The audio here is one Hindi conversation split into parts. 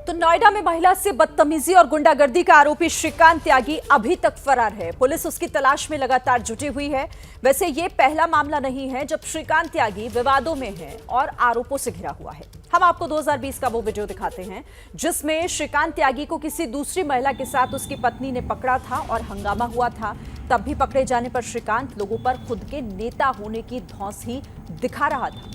तो नोएडा में महिला से बदतमीजी और गुंडागर्दी का आरोपी श्रीकांत त्यागी अभी तक फरार है। पुलिस उसकी तलाश में लगातार जुटी हुई है। वैसे ये पहला मामला नहीं है जब श्रीकांत त्यागी विवादों में है और आरोपों से घिरा हुआ है। हम आपको 2020 का वो वीडियो दिखाते हैं जिसमें श्रीकांत त्यागी को किसी दूसरी महिला के साथ उसकी पत्नी ने पकड़ा था और हंगामा हुआ था। तब भी पकड़े जाने पर श्रीकांत लोगों पर खुद के नेता होने की धौंस ही दिखा रहा था।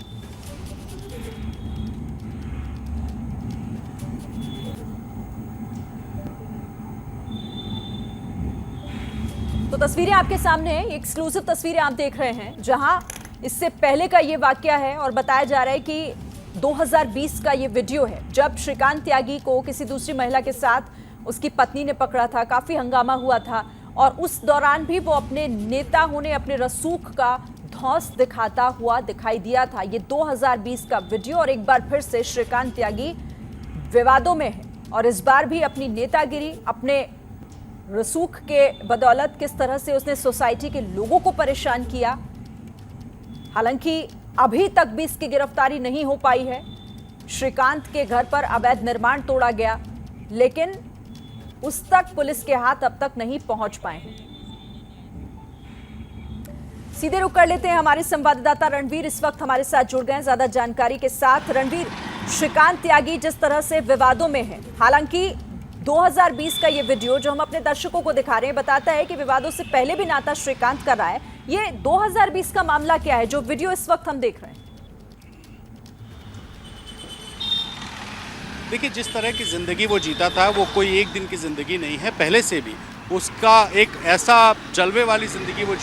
तो तस्वीरें आपके सामने हैं, एक्सक्लूसिव तस्वीरें आप देख रहे हैं जहां इससे पहले का ये वाकया है और बताया जा रहा है कि 2020 का ये वीडियो है जब श्रीकांत त्यागी को किसी दूसरी महिला के साथ उसकी पत्नी ने पकड़ा था। काफी हंगामा हुआ था और उस दौरान भी वो अपने नेता होने, अपने रसूख का धौंस दिखाता हुआ दिखाई दिया था। ये 2020 का वीडियो और एक बार फिर से श्रीकांत त्यागी विवादों में है और इस बार भी अपनी नेतागिरी, अपने रसूख के बदौलत किस तरह से उसने सोसाइटी के लोगों को परेशान किया। हालांकि अभी तक भी इसकी गिरफ्तारी नहीं हो पाई है। श्रीकांत के घर पर अवैध निर्माण तोड़ा गया लेकिन उस तक पुलिस के हाथ अब तक नहीं पहुंच पाए हैं। सीधे रुक कर लेते हैं, हमारे संवाददाता रणवीर इस वक्त हमारे साथ जुड़ गए हैं ज्यादा जानकारी के साथ। रणवीर, श्रीकांत त्यागी जिस तरह से विवादों में है, हालांकि 2020 का ये वीडियो जो हम अपने दर्शकों को दिखा रहे हैं बताता है कि विवादों से पहले भी नाता श्रीकांत कर रहा है। ये 2020 का मामला क्या है जो वीडियो इस वक्त हम देख रहे हैं? देखिए, जिस तरह की जिंदगी वो जीता था वो कोई एक दिन की जिंदगी नहीं है। पहले से भी उसका एक ऐसा जलवे वाली ज़िंदगी वो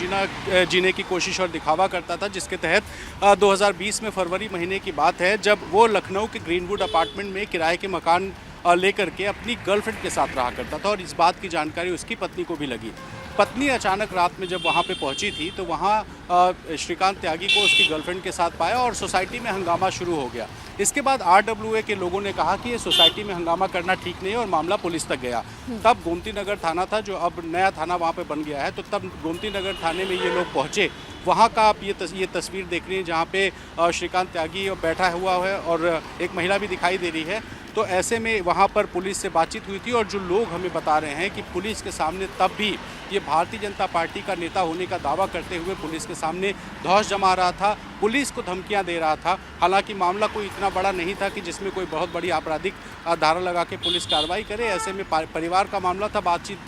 जीने की कोशिश और दिखावा करता था जिसके तहत 2020 में फरवरी महीने की बात है जब वो लखनऊ के ग्रीनवुड अपार्टमेंट में किराए के मकान लेकर के अपनी गर्लफ्रेंड के साथ रहा करता था और इस बात की जानकारी उसकी पत्नी को भी लगी। पत्नी अचानक रात में जब वहाँ पे पहुँची थी तो वहाँ श्रीकांत त्यागी को उसकी गर्लफ्रेंड के साथ पाया और सोसाइटी में हंगामा शुरू हो गया। इसके बाद RWA के लोगों ने कहा कि ये सोसाइटी में हंगामा करना ठीक नहीं है और मामला पुलिस तक गया। तब गोमती नगर थाना था जो अब नया थाना वहाँ पे बन गया है, तो तब गोमती नगर थाने में ये लोग पहुँचे। वहाँ का आप ये तस्वीर देख रही हैं जहाँ पे श्रीकांत त्यागी बैठा हुआ है और एक महिला भी दिखाई दे रही है। तो ऐसे में वहाँ पर पुलिस से बातचीत हुई थी और जो लोग हमें बता रहे हैं कि पुलिस के सामने तब भी ये भारतीय जनता पार्टी का नेता होने का दावा करते हुए पुलिस के सामने धौंस जमा रहा था, पुलिस को धमकियां दे रहा था। हालांकि मामला कोई इतना बड़ा नहीं था कि जिसमें कोई बहुत बड़ी आपराधिक धारा लगा के पुलिस कार्रवाई करे। ऐसे में परिवार का मामला था, बातचीत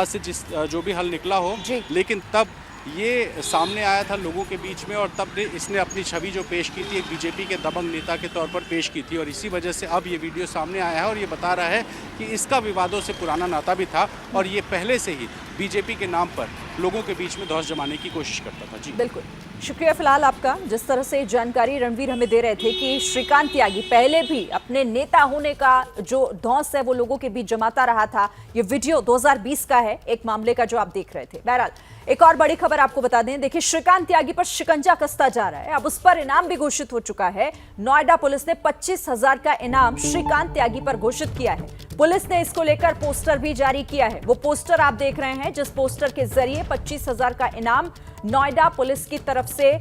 से जो भी हल निकला हो, लेकिन तब ये सामने आया था लोगों के बीच में और तब इसने अपनी छवि जो पेश की थी एक बीजेपी के दबंग नेता के तौर पर पेश की थी और इसी वजह से अब ये वीडियो सामने आया है और ये बता रहा है कि इसका विवादों से पुराना नाता भी था और ये पहले से ही बीजेपी के नाम पर लोगों के बीच में धौंस जमाने की कोशिश करता था। जी बिल्कुल, शुक्रिया फिलहाल आपका। जिस तरह से जानकारी रणवीर हमें दे रहे थे कि श्रीकांत त्यागी पहले भी अपने नेता होने का जो धौंस है वो लोगों के बीच जमाता रहा था। ये वीडियो 2020 का है, एक मामले का जो आप देख रहे थे। बहरहाल एक और बड़ी खबर आपको बता दें, देखिए श्रीकांत त्यागी पर शिकंजा कसता जा रहा है। अब उस पर इनाम भी घोषित हो चुका है। नोएडा पुलिस ने 25,000 का इनाम श्रीकांत त्यागी पर घोषित किया है। पुलिस ने इसको लेकर पोस्टर भी जारी किया है। वो पोस्टर आप देख रहे हैं जिस पोस्टर के जरिए 25,000 का इनाम नोएडा पुलिस की तरफ से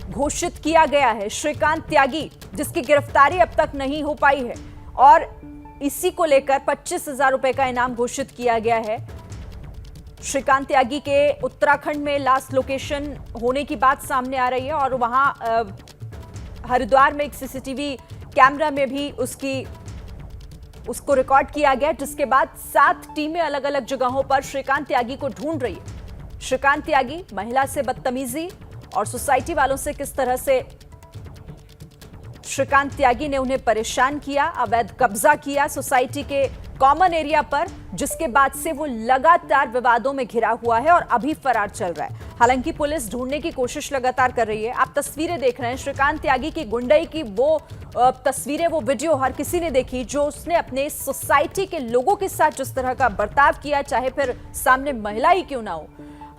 घोषित किया गया है। श्रीकांत त्यागी जिसकी गिरफ्तारी अब तक नहीं हो पाई है और इसी को लेकर 25,000 रुपए का इनाम घोषित किया गया है। श्रीकांत त्यागी के उत्तराखंड में लास्ट लोकेशन होने की बात सामने आ रही है और वहां हरिद्वार में एक सीसीटीवी कैमरा में भी उसको रिकॉर्ड किया गया, जिसके बाद 7 टीमें अलग अलग जगहों पर श्रीकांत त्यागी को ढूंढ रही है। श्रीकांत त्यागी महिला से बदतमीजी और सोसाइटी वालों से किस तरह से श्रीकांत त्यागी ने उन्हें परेशान किया, अवैध कब्जा किया सोसाइटी के कॉमन एरिया पर, जिसके बाद से वो लगातार विवादों में घिरा हुआ है और अभी फरार चल रहा है। हालांकि पुलिस ढूंढने की कोशिश लगातार कर रही है। आप तस्वीरें देख रहे हैं श्रीकांत त्यागी की गुंडई की, वो तस्वीरें, वो वीडियो हर किसी ने देखी जो उसने अपने सोसाइटी के लोगों के साथ जिस तरह का बर्ताव किया, चाहे फिर सामने महिला ही क्यों ना हो।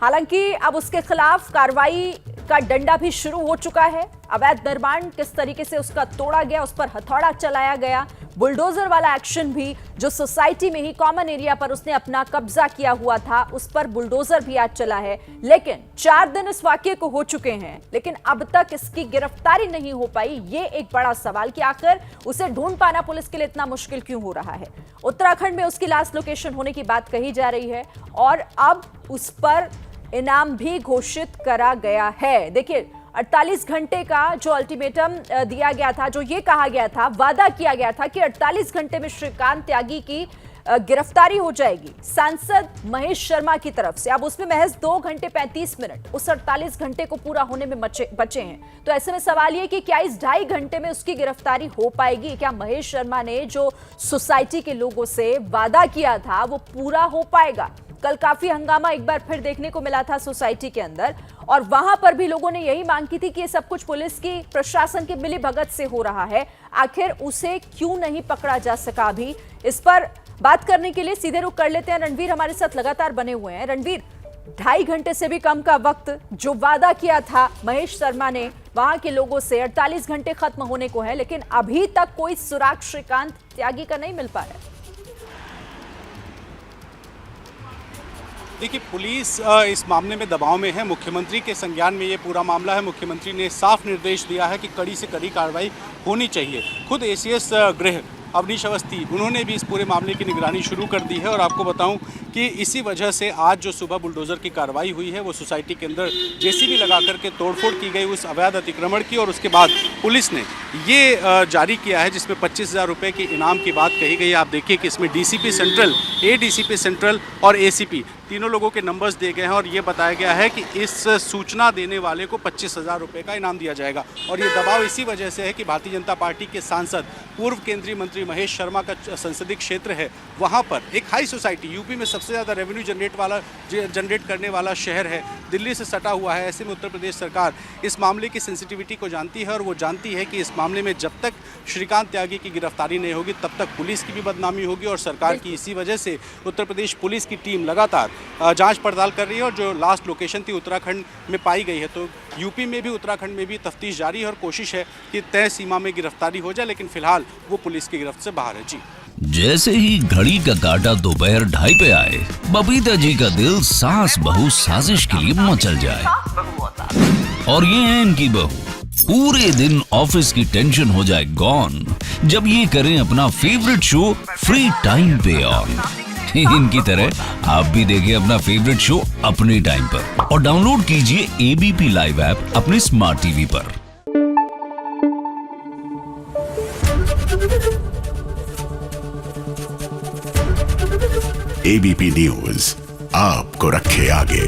हालांकि अब उसके खिलाफ कार्रवाई का डंडा भी शुरू हो चुका है। अवैध निर्माण किस तरीके से उसका तोड़ा गया, उस पर हथौड़ा चलाया गया। बुलडोजर वाला एक्शन भी, जो सोसाइटी में ही कॉमन एरिया पर उसने अपना कब्जा किया हुआ था, उस पर बुलडोजर भी आज चला है। लेकिन 4 दिन इस वाकये को हो चुके हैं, लेकिन अब तक इसकी गिरफ्तारी नहीं हो पाई। ये एक बड़ा सवाल कि आखिर उसे ढूंढ पाना पुलिस के लिए इतना मुश्किल क्यों हो रहा है। उत्तराखंड में उसकी लास्ट लोकेशन होने की बात कही जा रही है और अब उस पर इनाम भी घोषित करा गया है। देखिए, 48 घंटे का जो अल्टीमेटम दिया गया था, जो ये कहा गया था, वादा किया गया था कि 48 घंटे में श्रीकांत त्यागी की गिरफ्तारी हो जाएगी सांसद महेश शर्मा की तरफ से। अब उसमें महज 2 घंटे 35 मिनट उस 48 घंटे को पूरा होने में बचे हैं। तो ऐसे में सवाल ये कि क्या इस 2.5 घंटे में उसकी गिरफ्तारी हो पाएगी? क्या महेश शर्मा ने जो सोसाइटी के लोगों से वादा किया था वो पूरा हो पाएगा? कल काफी हंगामा एक बार फिर देखने को मिला था सोसाइटी के अंदर और वहां पर भी लोगों ने यही मांग की थी कि ये सब कुछ पुलिस की, प्रशासन की मिलीभगत से हो रहा है। आखिर उसे क्यों नहीं पकड़ा जा सका अभी? इस पर बात करने के लिए सीधे रुख कर लेते हैं। रणवीर हमारे साथ लगातार बने हुए हैं। रणवीर, 2.5 घंटे से भी कम का वक्त जो वादा किया था महेश शर्मा ने वहां के लोगों से, 48 घंटे खत्म होने को है, लेकिन अभी तक कोई सुराग श्रीकांत त्यागी का नहीं मिल पा रहा है। देखिए, पुलिस इस मामले में दबाव में है। मुख्यमंत्री के संज्ञान में ये पूरा मामला है। मुख्यमंत्री ने साफ निर्देश दिया है कि कड़ी से कड़ी कार्रवाई होनी चाहिए। खुद एसीएस गृह अवनीश अवस्थी, उन्होंने भी इस पूरे मामले की निगरानी शुरू कर दी है। और आपको बताऊं कि इसी वजह से आज जो सुबह बुलडोज़र की कार्रवाई हुई है, वो सोसाइटी के अंदर जेसीबी लगा करके तोड़फोड़ की गई उस अवैध अतिक्रमण की, और उसके बाद पुलिस ने ये जारी किया है जिसमें 25,000 रुपये के इनाम की बात कही गई है। आप देखिए कि इसमें डीसीपी सेंट्रल, एडीसीपी सेंट्रल और एसीपी तीनों लोगों के नंबर्स दिए गए हैं और ये बताया गया है कि इस सूचना देने वाले को 25,000 रुपये का इनाम दिया जाएगा। और ये दबाव इसी वजह से है कि भारतीय जनता पार्टी के सांसद, पूर्व केंद्रीय मंत्री महेश शर्मा का संसदीय क्षेत्र है, वहाँ पर एक हाई सोसाइटी, यूपी में सबसे ज़्यादा रेवेन्यू जनरेट करने वाला शहर है, दिल्ली से सटा हुआ है। ऐसे में उत्तर प्रदेश सरकार इस मामले की सेंसिटिविटी को जानती है और वो जानती है कि इस मामले में जब तक श्रीकांत त्यागी की गिरफ्तारी नहीं होगी तब तक पुलिस की भी बदनामी होगी और सरकार की। इसी वजह से उत्तर प्रदेश पुलिस की टीम लगातार जांच पड़ताल कर रही है और जो लास्ट लोकेशन थी उत्तराखंड में पाई गई है, तो यूपी में भी, उत्तराखंड में भी तफ्तीश जारी है और कोशिश है कि तय सीमा में गिरफ्तारी हो जाए, लेकिन फिलहाल वो पुलिस की गिरफ्त से बाहर है। जी, जैसे ही घड़ी का काटा दोपहर 2:30 पे आए, बबीता जी का दिल सास बहू साजिश के लिए मचल जाए। और ये है इनकी बहू, पूरे दिन ऑफिस की टेंशन हो जाए गॉन जब ये करें अपना फेवरेट शो फ्री टाइम पे ऑन। इनकी तरह आप भी देखिए अपना फेवरेट शो अपने टाइम पर और डाउनलोड कीजिए एबीपी लाइव ऐप अपने स्मार्ट टीवी पर। एबीपी न्यूज आपको रखे आगे।